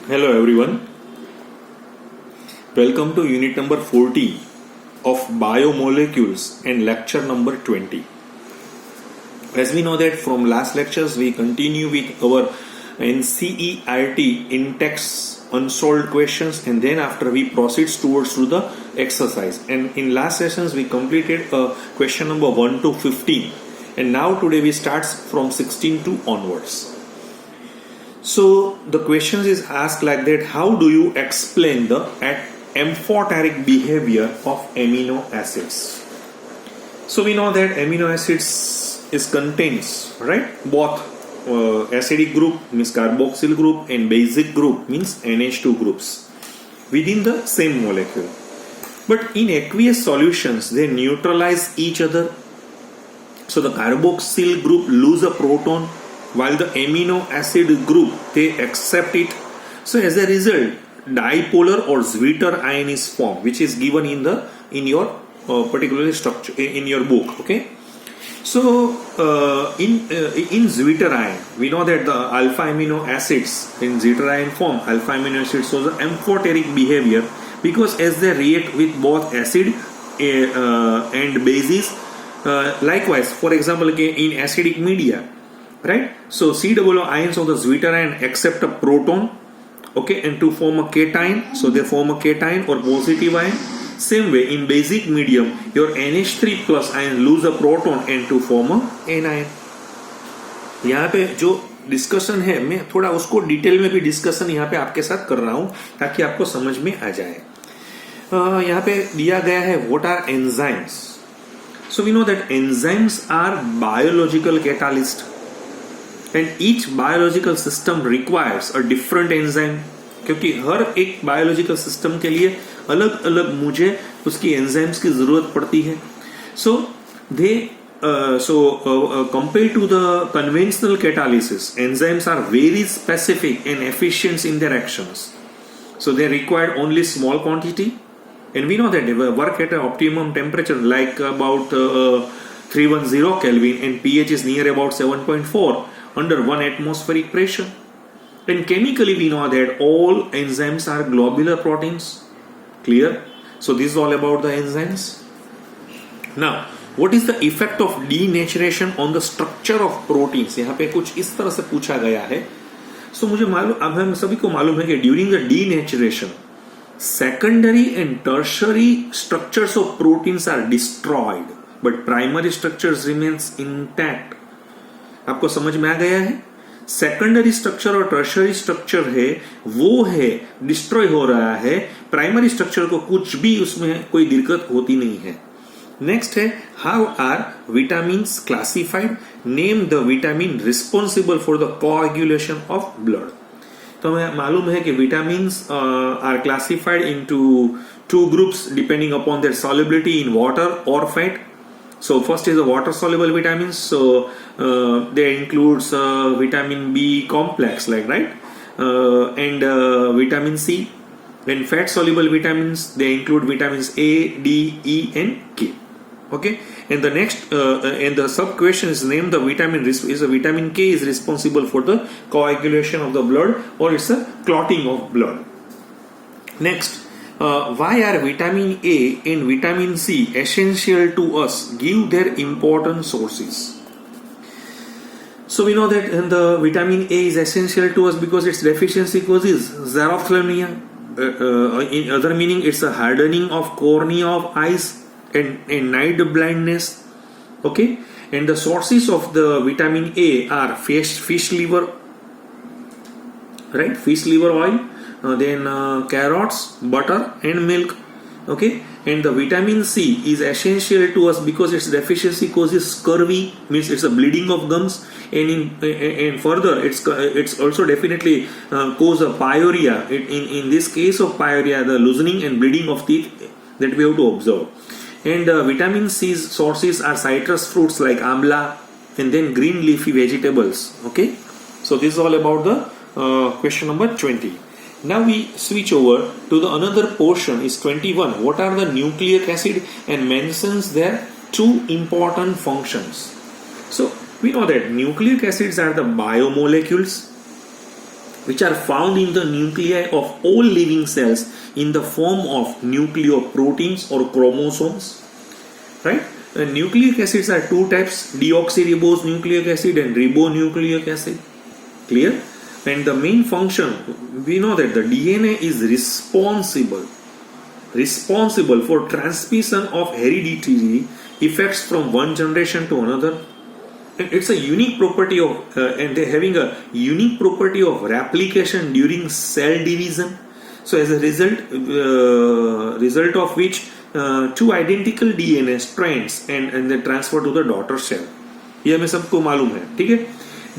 Hello everyone, welcome to unit number 40 of biomolecules and lecture number 20. As we know that from last lectures we continue with our NCERT in-text unsolved questions, and then after we proceed towards to the exercise. And in last sessions we completed question number 1 to 15, and now today we start from 16 to onwards. So the question is asked like that: how do you explain the amphoteric behavior of amino acids? So we know that amino acids contains, right, both acidic group means carboxyl group and basic group means NH2 groups within the same molecule. But in aqueous solutions they neutralize each other. So the carboxyl group lose a proton, while the amino acid group they accept it. So as a result, dipolar or Zwitter ion is formed, which is given in your particular structure in your book. Okay. So in Zwitter ion, we know that the alpha amino acids in Zwitter ion form alpha amino acids shows the amphoteric behavior because as they react with both acid and bases. Likewise, for example, in acidic media, right? So COO ions of the Zwitter ion accept a proton, okay, and to form a cation, so they form a cation or positive ion. Same way in basic medium, your NH3 plus ion lose a proton and to form a anion. यहाँ पे जो discussion है मैं थोड़ा उसको detail में भी discussion यहाँ पे आपके साथ कर रहा हूँ ताकि आपको समझ में आ जाए. यहाँ पे दिया गया है what are enzymes. So we know that enzymes are biological catalyst, and each biological system requires a different enzyme. क्योंकि हर एक biological system के लिए अलग अलग मुझे उसकी enzymes की जरूरत पड़ती है. So compared to the conventional catalysis, enzymes are very specific and efficient in their actions. So they require only small quantity. And we know that they work at an optimum temperature like about 310 Kelvin, and pH is near about 7.4 under 1 atmospheric pressure. And chemically we know that all enzymes are globular proteins. Clear? So this is all about the enzymes. Now, what is the effect of denaturation on the structure of proteins? यहाँ पे कुछ इस तरह से पूछा गया है. So मुझे मालूम, अब हम सभी को मालूम है कि during the denaturation secondary and tertiary structures of proteins are destroyed, but primary structures remains intact. आपको समझ में आ गया है? सेकेंडरी स्ट्रक्चर और टर्शरी स्ट्रक्चर है वो है डिस्ट्रॉय हो रहा है, प्राइमरी स्ट्रक्चर को कुछ भी उसमें कोई दिक्कत होती नहीं है. नेक्स्ट है how are vitamins classified. Name the vitamin responsible for the coagulation of blood. तो हमें मालूम है कि vitamins are classified into two groups depending upon their solubility in water or fat. So first is the water soluble vitamins. So they includes vitamin B complex, like, right, and vitamin C. And fat soluble vitamins, they include vitamins A, D, E, and K. Okay, and the next and the sub question is name the vitamin. Is a vitamin K is responsible for the coagulation of the blood, or it's a clotting of blood. Next, why are vitamin A and vitamin C essential to us? Give their important sources. So we know that the vitamin A is essential to us because its deficiency causes xerophthalmia. In other meaning, it's a hardening of cornea of eyes and night blindness. Okay, and the sources of the vitamin A are fish liver, right? Fish liver oil, then carrots, butter, and milk. Okay, and the vitamin C is essential to us because its deficiency causes scurvy, means it's a bleeding of gums, and further it's also definitely cause a pyorrhea. In this case of pyorrhea, the loosening and bleeding of teeth that we have to observe. And vitamin C's sources are citrus fruits like amla, and then green leafy vegetables. Okay, so this is all about the question number 20. Now we switch over to the another portion is 21. What are the nucleic acid, and mentions their two important functions. So we know that nucleic acids are the biomolecules which are found in the nuclei of all living cells in the form of nucleoproteins or chromosomes, right? Nucleic acids are two types: deoxyribose nucleic acid and ribonucleic acid. Clear? And the main function, we know that the DNA is responsible for transmission of hereditary effects from one generation to another. And it's a unique property of and they're having a unique property of replication during cell division. So as a result of which two identical DNA strands and they transfer to the daughter cell. ये हमें सबको मालूम है, ठीक है?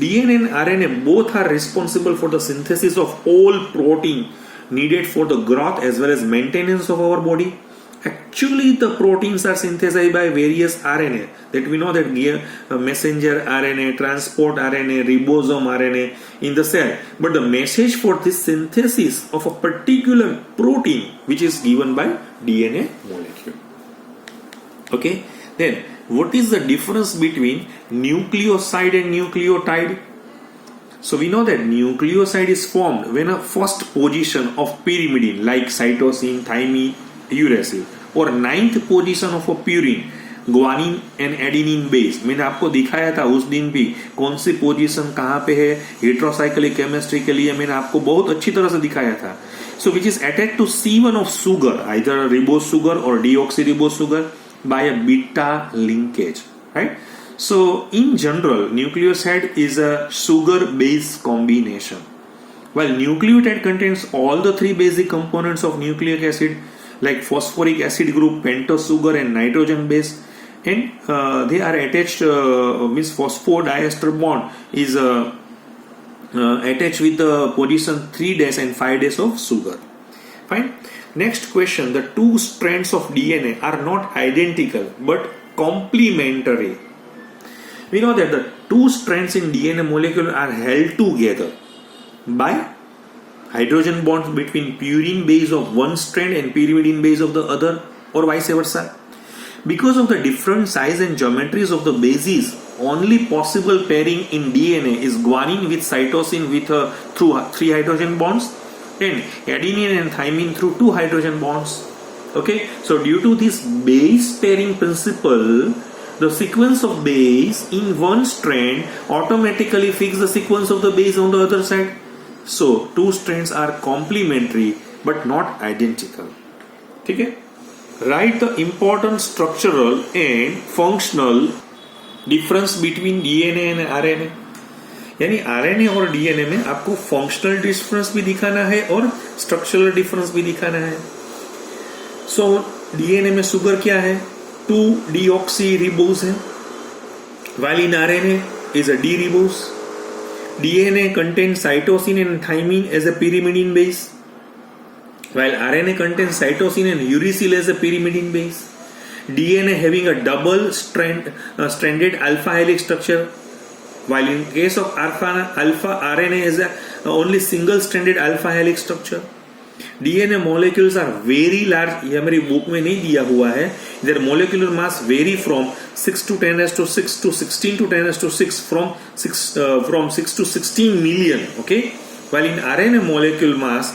DNA and RNA both are responsible for the synthesis of all protein needed for the growth as well as maintenance of our body. Actually, the proteins are synthesized by various RNA that we know that messenger RNA, transport RNA, ribosome RNA in the cell. But the message for this synthesis of a particular protein which is given by DNA molecule. Okay, then what is the difference between nucleoside and nucleotide? So we know that nucleoside is formed when a first position of pyrimidine like cytosine, thymine, uracil और ninth position of a purine, guanine and adenine base. मैंने आपको दिखाया था उस दिन भी कौन सी position कहाँ पे है हेट्रोसाइक्लिक केमिस्ट्री के लिए, मैंने आपको बहुत अच्छी तरह से दिखाया था. So which is attached to C1 of sugar, either ribose sugar or deoxyribose sugar by a beta linkage, right? So in general, nucleoside is a sugar-base combination, while nucleotide contains all the three basic components of nucleic acid like phosphoric acid group, pentose sugar and nitrogen base, and they are attached means phosphodiester bond is attached with the position 3' and 5' of sugar. Fine. Next question: the two strands of DNA are not identical but complementary. We know that the two strands in DNA molecule are held together by hydrogen bonds between purine base of one strand and pyrimidine base of the other, or vice versa. Because of the different size and geometries of the bases, only possible pairing in DNA is guanine with cytosine through 3 hydrogen bonds and adenine and thymine through 2 hydrogen bonds. Okay, so due to this base pairing principle, the sequence of base in one strand automatically fix the sequence of the base on the other side. So two strands are complementary but not identical. ठीक है? Write the important structural and functional difference between DNA and RNA. यानी RNA और DNA में आपको functional difference भी दिखाना है और structural difference भी दिखाना है. So DNA में sugar क्या है? 2-deoxyribose है, while in RNA is a D-ribose. DNA contains cytosine and thymine as a pyrimidine base, while RNA contains cytosine and uracil as a pyrimidine base. DNA having a double stranded alpha helix structure, while in case of alpha RNA is only single stranded alpha helix structure. DNA molecules are very large. ये हमारी book में नहीं दिया हुआ है. Their molecular mass vary from 6 to 10 to 6 to 16 to 10 to 6 from 6 to 16 million. Okay, while in RNA molecular mass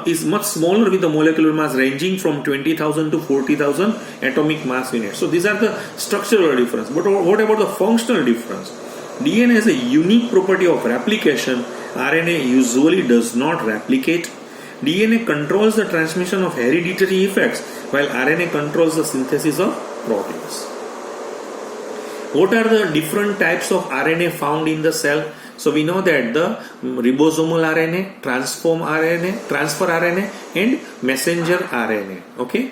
is much smaller with the molecular mass ranging from 20,000 to 40,000 atomic mass units. So these are the structural difference. But what about the functional difference? DNA has a unique property of replication. RNA usually does not replicate. DNA controls the transmission of hereditary effects, while RNA controls the synthesis of proteins. What are the different types of RNA found in the cell? So we know that the ribosomal RNA, transfer RNA and messenger RNA. Okay?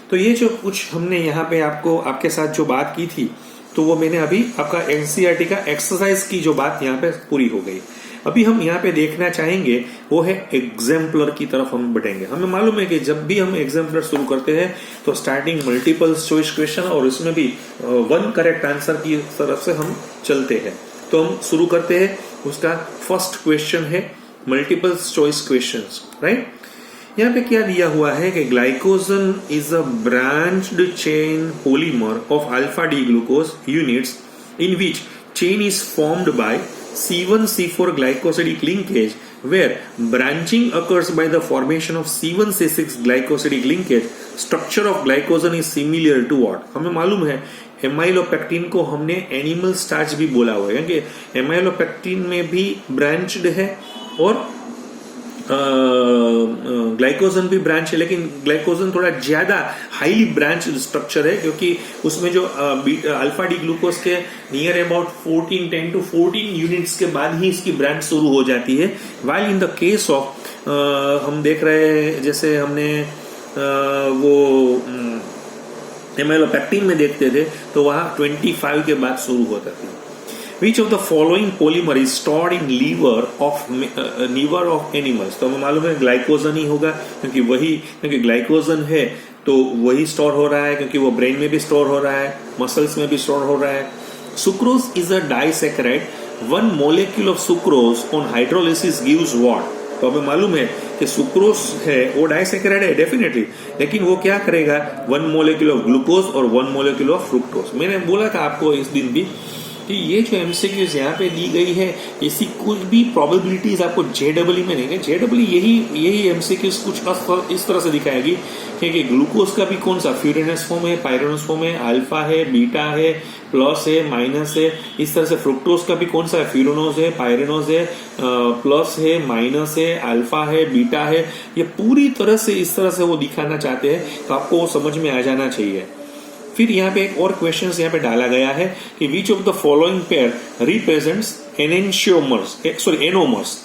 तो ये जो कुछ हमने यहाँ पे आपके साथ जो बात की थी, तो वो मैंने अभी आपका NCERT का एक्सरसाइज की जो बात यहाँ पे पूरी हो गई. अभी हम यहाँ पे देखना चाहेंगे वो है एग्जाम्पलर की तरफ हम बढ़ेंगे. हमें मालूम है कि जब भी हम एग्जाम्पलर शुरू करते हैं तो स्टार्टिंग मल्टीपल चॉइस क्वेश्चन और उसमें भी वन करेक्ट आंसर की तरफ से हम चलते हैं. तो हम शुरू करते हैं. उसका फर्स्ट क्वेश्चन है मल्टीपल चॉइस क्वेश्चंस, राइट. यहाँ पे क्या दिया हुआ है कि glycogen is a branched chain polymer of alpha D glucose units in which chain is formed by C1 C4 glycosidic linkage where branching occurs by the formation of C1C6 glycosidic linkage, structure of glycogen is similar to what? हमें मालूम है amylopectin को हमने animal starch भी बोला हुआ है क्योंकि एमाइलोपेक्टिन में भी ब्रांच्ड है और ग्लाइकोजन भी ब्रांच है, लेकिन ग्लाइकोजन थोड़ा ज्यादा हाईली ब्रांच स्ट्रक्चर है क्योंकि उसमें जो अल्फा डी ग्लूकोज के नियर अबाउट 10 to 14 यूनिट्स के बाद ही इसकी ब्रांच शुरू हो जाती है। While in the case of हम देख रहे हैं जैसे हमने वो एमाइलोपेक्टिन में देखते थे तो वहां 25 के बाद शुरू होता था। Which of the following polymer is stored in liver of animals? तो हमें मालूम है ग्लाइकोजन ही होगा क्योंकि ग्लाइकोजन है तो वही स्टोर हो रहा है क्योंकि वो ब्रेन में भी स्टोर हो रहा है, मसल्स में भी स्टोर हो रहा है। Sucrose is a disaccharide, 1 molecule of sucrose on hydrolysis gives what? तो हमें मालूम है कि सुक्रोज है वो डाइसैकेराइड है डेफिनेटली, लेकिन वो क्या करेगा 1 molecule of ग्लूकोज और 1 molecule of फ्रुक्टोज। मैंने बोला था आपको इस दिन भी कि ये जो एमसीक्यूज यहाँ पे दी गई है इसी कुछ भी प्रोबेबिलिटीज आपको जेडब्ल्यू में नहीं है। जेडब्ल्यू यही एमसीक्यूज कुछ इस तरह से दिखाएगी कि ग्लूकोज का भी कौन सा फ्यूरेनस फॉर्म है, पायरेनस फॉर्म है, अल्फा है, बीटा है, प्लस है, माइनस है। इस तरह से फ्रुक्टोज का भी कौन सा है, फ्यूरेनोज है, पायरेनोज है, प्लस है, माइनस है, अल्फा है, बीटा है। ये पूरी तरह से इस तरह से वो दिखाना चाहते हैं तो आपको वो समझ में आ जाना चाहिए। फिर यहाँ पे एक और क्वेश्चन यहाँ पे डाला गया है कि which of the following pair represents anomers.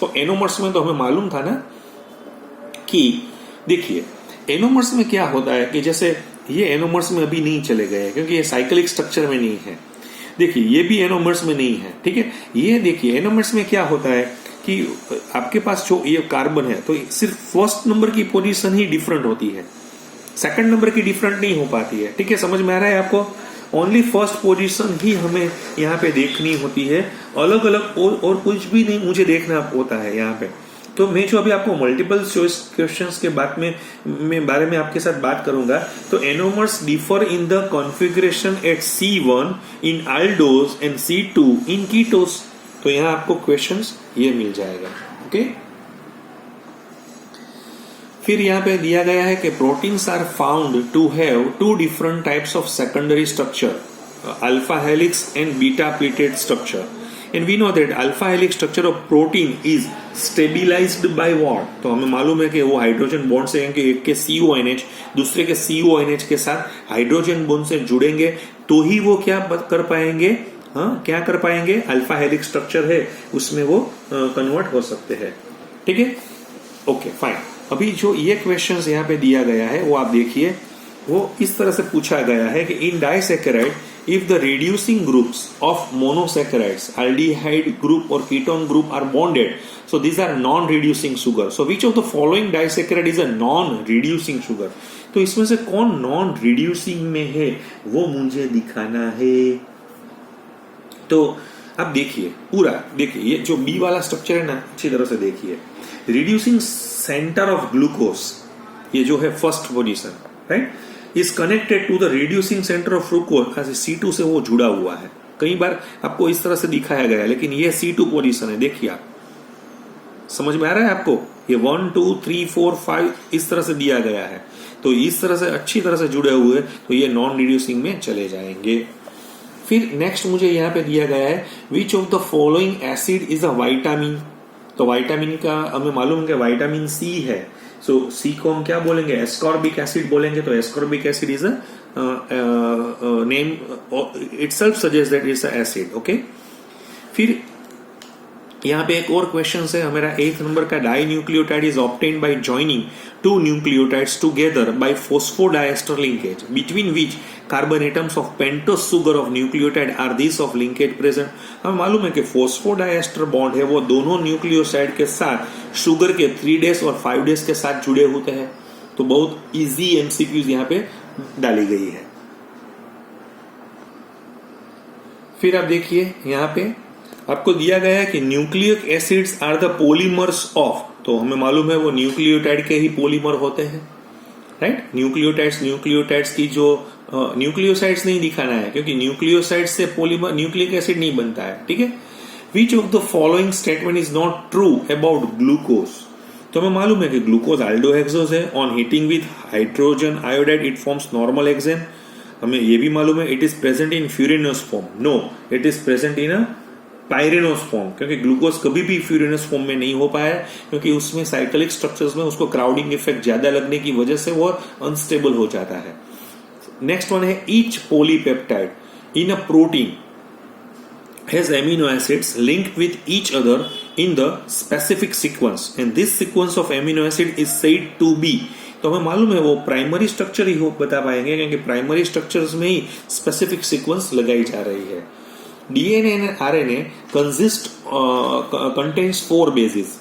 तो एनोमर्स में तो हमें मालूम था ना कि देखिए एनोमर्स में क्या होता है कि जैसे ये एनोमर्स में अभी नहीं चले गए क्योंकि ये साइक्लिक स्ट्रक्चर में नहीं है। देखिए ये भी एनोमर्स में नहीं है, ठीक है। ये देखिए एनोमर्स में क्या होता है कि आपके पास जो ये कार्बन है तो सिर्फ फर्स्ट नंबर की पोजीशन ही डिफरेंट होती है, सेकंड नंबर की डिफरेंट नहीं हो पाती है, ठीक है। समझ में आ रहा है आपको? ओनली फर्स्ट पोजीशन ही हमें यहाँ पे देखनी होती है, अलग अलग और कुछ भी नहीं मुझे देखना होता है यहाँ पे। तो मैं जो अभी आपको मल्टीपल चॉइस क्वेश्चंस के बारे में आपके साथ बात करूंगा। तो anomers differ in the configuration at C1 इन aldose एंड C2 इन कीटोस। तो यहाँ आपको क्वेश्चंस ये मिल जाएगा, ओके। फिर यहाँ पे दिया गया है कि proteins are found to have 2 different types of secondary structure, alpha helix and beta pleated structure. And we know that alpha helix structure of protein is stabilised by what. तो हमें मालूम है कि वो हाइड्रोजन बॉन्ड से एक के CONH दूसरे के CONH के साथ हाइड्रोजन बॉन्ड से जुड़ेंगे तो ही वो क्या कर पाएंगे, क्या कर पाएंगे, अल्फा हेलिक्स स्ट्रक्चर है उसमें वो कन्वर्ट हो सकते हैं, ठीक है, ओके फाइन। अभी जो ये क्वेश्चंस यहाँ पे दिया गया है वो आप देखिए, वो इस तरह से पूछा गया है कि in disaccharide if the reducing groups of monosaccharides aldehyde group और ketone group are bonded so these are non reducing sugar. So which of the following disaccharide is a non reducing sugar. तो इसमें से कौन non reducing में है वो मुझे दिखाना है। तो अब देखिए पूरा देखिए, ये जो बी वाला स्ट्रक्चर है ना अच्छी तरह से देखिए, रिड्यूसिंग सेंटर ऑफ ग्लूकोज ये जो है first position right is connected to the reducing centre of fructose, C2 से वो जुड़ा हुआ है। कई बार आपको इस तरह से दिखाया गया है लेकिन ये C2 पोजीशन है, देखिए आप समझ में आ रहा है आपको, ये 1 2 3 4 5 इस तरह से दिया गया है। तो इस तरह से अच्छी तरह से जुड़े हुए तो ये नॉन रिड्यूसिंग में चले जाएंगे। फिर नेक्स्ट मुझे यहाँ पे दिया गया है which of the following acid is a vitamin. तो वाइटामिन का हमें मालूम है कि वाइटामिन C है, सो C को हम क्या बोलेंगे, एस्कॉर्बिक एसिड बोलेंगे। तो ascorbic acid is a name itself suggest that is a acid, okay. फिर यहाँ पे एक और क्वेश्चन है हमारा 8th नंबर का, dinucleotide is obtained by joining 2 nucleotides together by phosphodiester linkage between which carbon atoms of pentose sugar of nucleotide are this of linkage present. हमें मालूम है कि फॉस्फोडाइएस्टर बॉन्ड है वो दोनों न्यूक्लियोसाइड के साथ शुगर के 3 डेज और 5 डेज के साथ जुड़े होते हैं। तो बहुत इजी एमसीक्यूज यहाँ पे डाली गई है। फिर आप देखिए यहाँ पे आपको दिया गया है कि nucleic acids are the polymers of. तो हमें मालूम है वो न्यूक्लियोटाइड के ही पॉलीमर होते हैं राइट। न्यूक्लियोटाइड्स की जो न्यूक्लियोसाइड्स नहीं दिखाना है क्योंकि न्यूक्लियोसाइड से पॉलीमर न्यूक्लिक एसिड नहीं बनता है, ठीक है। Which of the following statement is not true about glucose. तो हमें मालूम है कि ग्लूकोज अल्डोहेक्सोज है, on heating with hydrogen iodide it forms normal hexane. हमें यह भी मालूम है it is present in furanose form, no it is present in a pyranose form, क्योंकि ग्लूकोज कभी भी फ्यूरिनस फॉर्म में नहीं हो पाया, क्योंकि उसमें साइक्लिक स्ट्रक्चर्स में उसको क्राउडिंग इफेक्ट ज्यादा लगने की वजह से वो अनस्टेबल हो जाता है। नेक्स्ट वन है each polypeptide in a protein has amino acids linked with each other in the specific sequence and this sequence of amino acid is said to be। तो हमें मालूम है वो प्राइमरी स्ट्रक्चर ही हो बता पाएंगे, क्योंकि प्राइमरी स्ट्रक्चर्स में ही स्पेसिफिक सीक्वेंस लगाई जा रही है। DNA and RNA contains 4 bases.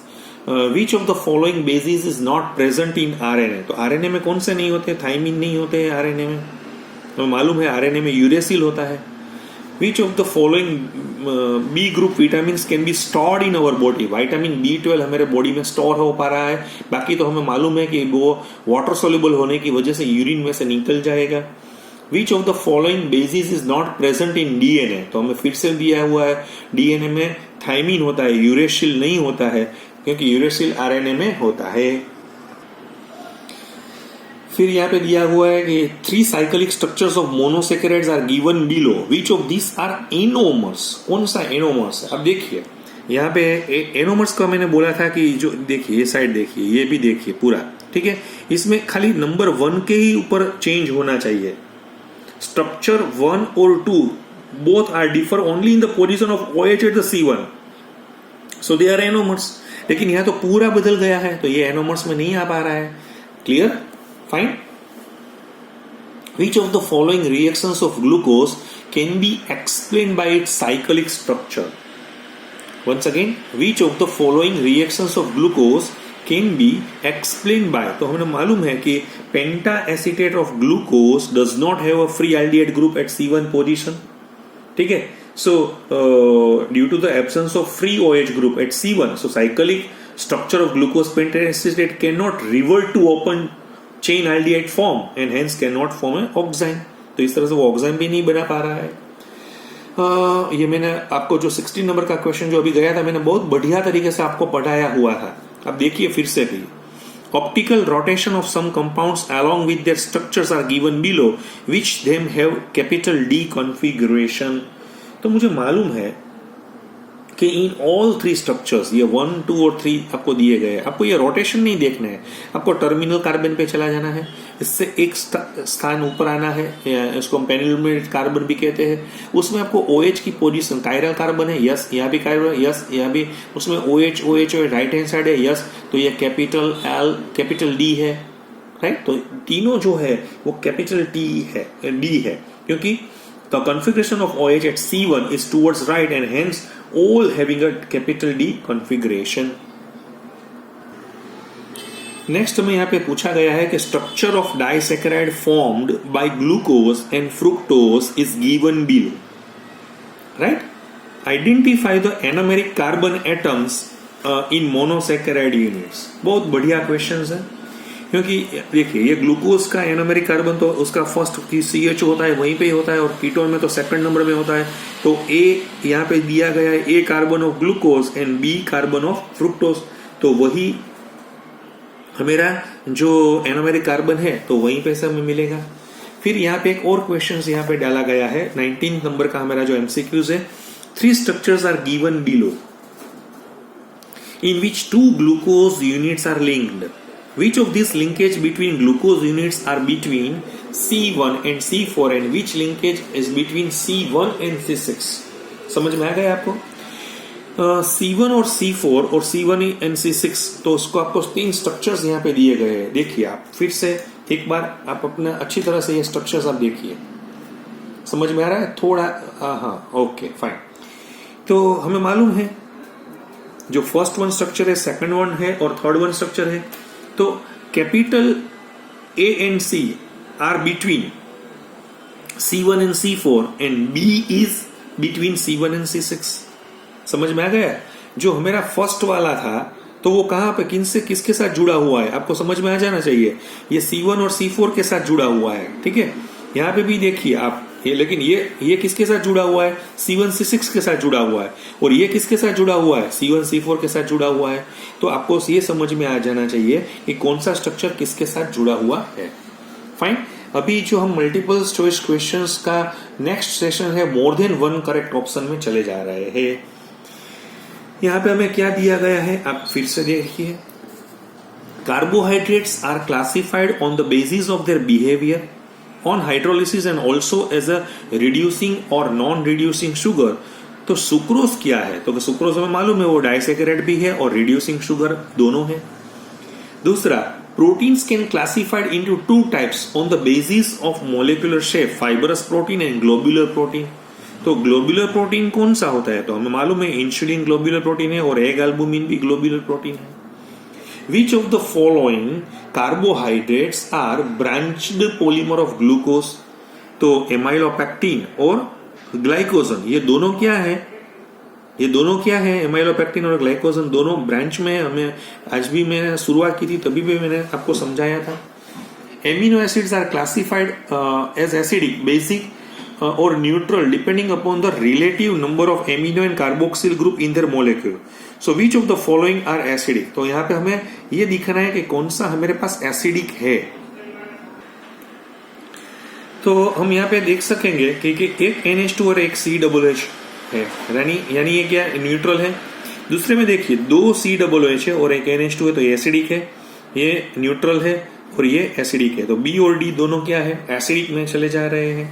Which of the following bases is not present in RNA? तो आरएनए में कौन से नहीं होते? थाइमिन नहीं होते आरएनए में। हमें मालूम है आरएनए में यूरेसिल होता है। Which of the following B group vitamins can be stored in our body? Vitamin B12 हमारे बॉडी में स्टोर हो पा रहा है, बाकी तो हमें मालूम है कि वो वाटर सोल्यूबल होने की वजह से यूरिन में से निकल जाएगा। Which of the following bases is not present in DNA? तो हमें फिर से दिया हुआ है डीएनए में थाइमिन होता है, यूरेसिल नहीं होता है, क्योंकि यूरेसिल आरएनए में होता है। फिर यहाँ पे दिया हुआ है कि 3 cyclic structures of monosaccharides are given below, which of this are anomers? कौन सा एनोमर्स है? अब देखिए यहाँ पे एनोमर्स का मैंने बोला था कि जो देखिए ये साइड देखिए, ये भी देखिए पूरा, ठीक है। इसमें खाली नंबर 1 के ही ऊपर चेंज होना चाहिए। स्ट्रक्चर 1 और 2 both are differ only in the position of OH at the C1, so they are anomers. लेकिन यहाँ तो पूरा बदल गया है, तो ये एनोमर्स में नहीं आ पा रहा है। Clear? Fine. Which of the following reactions of glucose can be explained by its cyclic structure? Once again, which of the following reactions of glucose can be explained by? तो हमें मालूम है कि pentacetate of glucose does not have a free aldehyde group at C1 position. ठीक है? So due to the absence of free OH group at C1, so cyclic structure of glucose pentacetate cannot revert to open chain aldehyde form and hence can not form a oxime. तो इस तरह से वो ऑक्साइन भी नहीं बना पा रहा है। ये मैंने आपको जो 16 नंबर का क्वेश्चन जो अभी गया था, मैंने बहुत बढ़िया तरीके से आपको पढ़ाया हुआ था। अब देखिए फिर से भी, optical rotation of some compounds along with their structures are given below, which them have capital D configuration. तो मुझे मालूम है कि इन ऑल 3 स्ट्रक्चर्स, ये 1, 2 और 3 आपको दिए गए। आपको ये रोटेशन नहीं देखना है, आपको टर्मिनल कार्बन पे चला जाना है, इससे एक स्थान ऊपर आना है, इसको हम पेनिलुमिनेटेड कार्बन भी कहते हैं। उसमें आपको OH की पोजीशन, कायरल कार्बन है, यस, यहाँ भी कायरल, यस, यहाँ भी, उसमें OH राइट हैंड साइड है, यस, तो ये कैपिटल L कैपिटल D है, राइट। तो तीनों जो है वो कैपिटल D है, क्योंकि the configuration of OH at C1 is towards right and hence all having a capital D configuration. Next में यहाँ पे पूछा गया है कि structure of disaccharide formed by glucose and fructose is given below, right. Identify the anomeric carbon atoms in monosaccharide units. बहुत बढ़िया questions है, क्योंकि देखिए ये ग्लूकोज का एनोमेरिक कार्बन तो उसका फर्स्ट CH होता है, वहीं पे ही होता है, और कीटोन में तो सेकंड नंबर में होता है। तो A यहाँ पे दिया गया है, A carbon of glucose and B carbon of fructose, तो वही मेरा जो एनोमेरिक कार्बन है तो वहीं पे से हमें मिलेगा। फिर यहाँ पे एक और क्वेश्चन यहाँ पे डाला गया है, 19 नंबर का हमारा जो MCQs है। 3 structures are given below in which 2 glucose units are linked. Which of these linkage between glucose units are between C1 and C4 and which linkage is between C1 and C6? समझ में आ गया आपको? C1 और C4 और C1 and C6, तो उसको आपको 3 structures यहाँ पे दिए गए हैं। देखिए आप फिर से एक बार आप अपना अच्छी तरह से ये स्ट्रक्चर्स आप देखिए, समझ में आ रहा है थोड़ा? हाँ, ओके फाइन। तो हमें मालूम है जो फर्स्ट वन स्ट्रक्चर है, सेकंड वन है और थर्ड वन स्ट्रक्चर है, तो capital A and C are between C1 and C4 and B is between C1 and C6। समझ में आ गया? जो हमारा फर्स्ट वाला था तो वो कहां पे किसके साथ जुड़ा हुआ है, आपको समझ में आ जाना चाहिए। ये C1 और C4 के साथ जुड़ा हुआ है, ठीक है। यहाँ पे भी देखिए आप ये लेकिन ये किसके साथ जुड़ा हुआ है? C1 C6 के साथ जुड़ा हुआ है, और ये किसके साथ जुड़ा हुआ है? C1 C4 के साथ जुड़ा हुआ है। तो आपको ये समझ में आ जाना चाहिए कि कौन सा स्ट्रक्चर किसके साथ जुड़ा हुआ है। फाइन। अभी जो हम मल्टीपल चॉइस क्वेश्चंस का नेक्स्ट सेशन है, more than one correct option में चले जा रहे हैं। यहाँ पे हमें क्या दिया गया है, आप फिर से देखिए। Carbohydrates are classified on the basis of their behaviour on hydrolysis and also as a reducing और नॉन रिड्यूसिंग शुगर। तो सुक्रोज क्या है? तो सुक्रोज हमें मालूम है वो डाइसैकेराइड भी है और रिड्यूसिंग शुगर दोनों है। दूसरा, proteins can classified into two types on the basis of molecular shape, fibrous protein and globular protein. तो ग्लोबुलर प्रोटीन कौन सा होता है? तो हमें मालूम है इंसुलिन ग्लोबुलर प्रोटीन है और एग एल्बुमिन भी ग्लोबुलर प्रोटीन है। Which of the following carbohydrates are branched polymer of glucose? तो एमाइलोपेक्टिन और ग्लाइकोजन, ये दोनों क्या है? ये दोनों क्या है? एमाइलोपेक्टिन और ग्लाइकोजन दोनों ब्रांच में। हमें आज भी मैंने शुरुआत की थी, तभी भी मैंने आपको समझाया था। Amino acids are classified as acidic, basic और neutral depending upon the relative number of amino and carboxyl group in their molecule. So which of the following are acidic? तो यहाँ पे हमें ये दिखाना है कि कौन सा हमारे पास एसिडिक है। तो हम यहाँ पे देख सकेंगे कि एक NH2 और एक COOH है, यानी ये क्या न्यूट्रल है। दूसरे में देखिए 2 COOH है और एक NH2 है, तो ये एसिडिक है, ये न्यूट्रल है और ये एसिडिक है। तो B और D दोनों क्या है? एसिडिक में चले जा रहे हैं।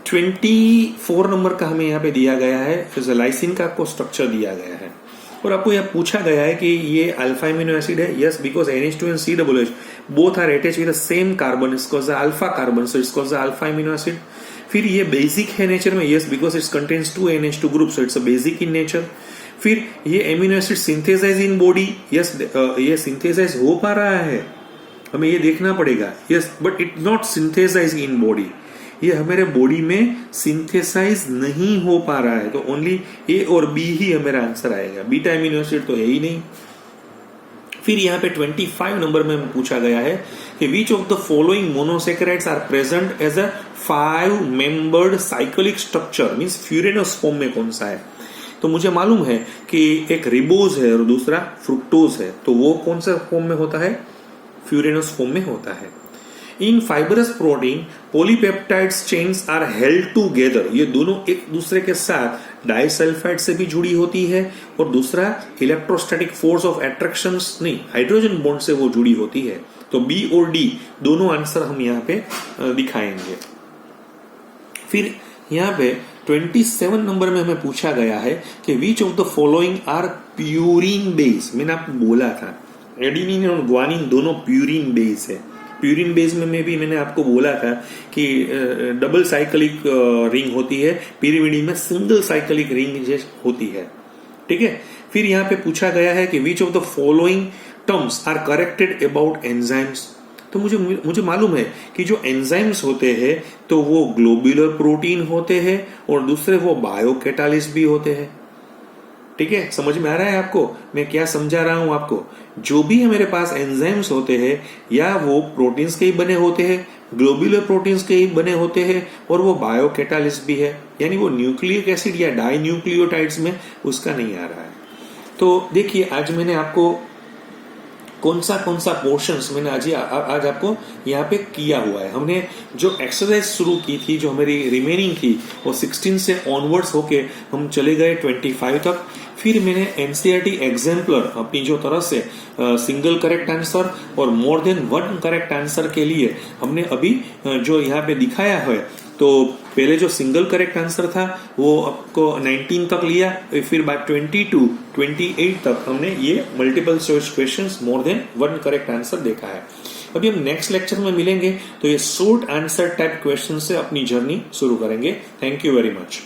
24 नंबर का हमें यहाँ पे दिया गया है, लाइसिन का आपको स्ट्रक्चर दिया गया है और आपको यह पूछा गया है कि ये अल्फा एमिनो एसिड है। Yes, because NH2 and COOH both are attached with the same carbon, it's called the alpha carbon, so it's called the alpha amino acid. फिर ये बेसिक है नेचर में, yes, because it's contains 2 NH2 group, so it's a basic in nature. फिर ये amino acid synthesize in body, yes, ये synthesize हो पा रहा है, हमें ये देखना पड़ेगा। Yes, but it not synthesize in body, ये हमारे बॉडी में सिंथेसाइज नहीं हो पा रहा है। तो ओनली ए और बी ही हमारा आंसर आएगा, बीटा एमिनो एसिड तो है ही नहीं। फिर यहाँ पे 25 नंबर में पूछा गया है कि which of the following monosaccharides are present as a 5 membered cyclic structure, means furanose form में कौन सा है? तो मुझे मालूम है कि एक रिबोज है और दूसरा फ्रुक्टोज है, तो वो कौन सा फॉर्म में होता है? फ्यूरेनस फॉर्म में होता है। In fibrous protein polypeptides chains are held together, ये दोनों एक दूसरे के साथ डाइसल्फाइड से भी जुड़ी होती है और दूसरा इलेक्ट्रोस्टैटिक फोर्स ऑफ अट्रैक्शन नहीं, हाइड्रोजन बॉन्ड से वो जुड़ी होती है। तो बी और डी दोनों आंसर हम यहाँ पे दिखाएंगे। फिर यहाँ पे 27 नंबर में हमें पूछा गया है कि which of the following are purine base. मैंने आपको बोला था एडेनिन और ग्वानिन दोनों प्यूरिन बेस है। प्यूरिन बेस में भी मैंने आपको बोला था कि डबल साइक्लिक रिंग होती है, पिरिमिडीन में सिंगल साइक्लिक रिंग होती है। ठीक है। फिर यहाँ पे पूछा गया है कि which of the following terms are corrected about enzymes. तो मुझे मालूम है कि जो एंजाइम्स होते हैं तो वो ग्लोबुलर प्रोटीन होते हैं और दूसरे वो बायोकैटालिस्ट भी होते हैं। ठीक है, समझ में आ रहा है आपको मैं क्या समझा रहा हूं आपको? जो भी हमारे पास एंजाइम्स होते हैं या वो प्रोटीन्स के ही बने होते हैं, ग्लोबुलर प्रोटीन्स के ही बने होते हैं और वो बायोकैटालिस्ट भी है, यानी वो न्यूक्लिक एसिड या डाई न्यूक्लियोटाइड्स में उसका नहीं आ रहा है। तो देखिए आज मैंने आपको कौन सा पोर्शंस मैंने आज आपको यहाँ पे किया हुआ है। हमने जो एक्सरसाइज शुरू की थी, जो हमारी रिमेनिंग थी, वो 16 से ऑनवर्ड्स होके हम चले गए 25 तक। फिर मैंने एनसीईआरटी एग्जाम्पलर अपनी जो तरह से सिंगल करेक्ट आंसर और more than one correct answer के लिए हमने अभी जो यहाँ पे दिखाया है, तो पहले जो सिंगल करेक्ट आंसर था वो आपको 19 तक लिया, फिर बाद 22, 28 तक हमने ये multiple choice questions more than one correct answer देखा है। अभी हम नेक्स्ट लेक्चर में मिलेंगे तो ये शॉर्ट आंसर टाइप क्वेश्चन से अपनी जर्नी शुरू करेंगे। Thank you very much.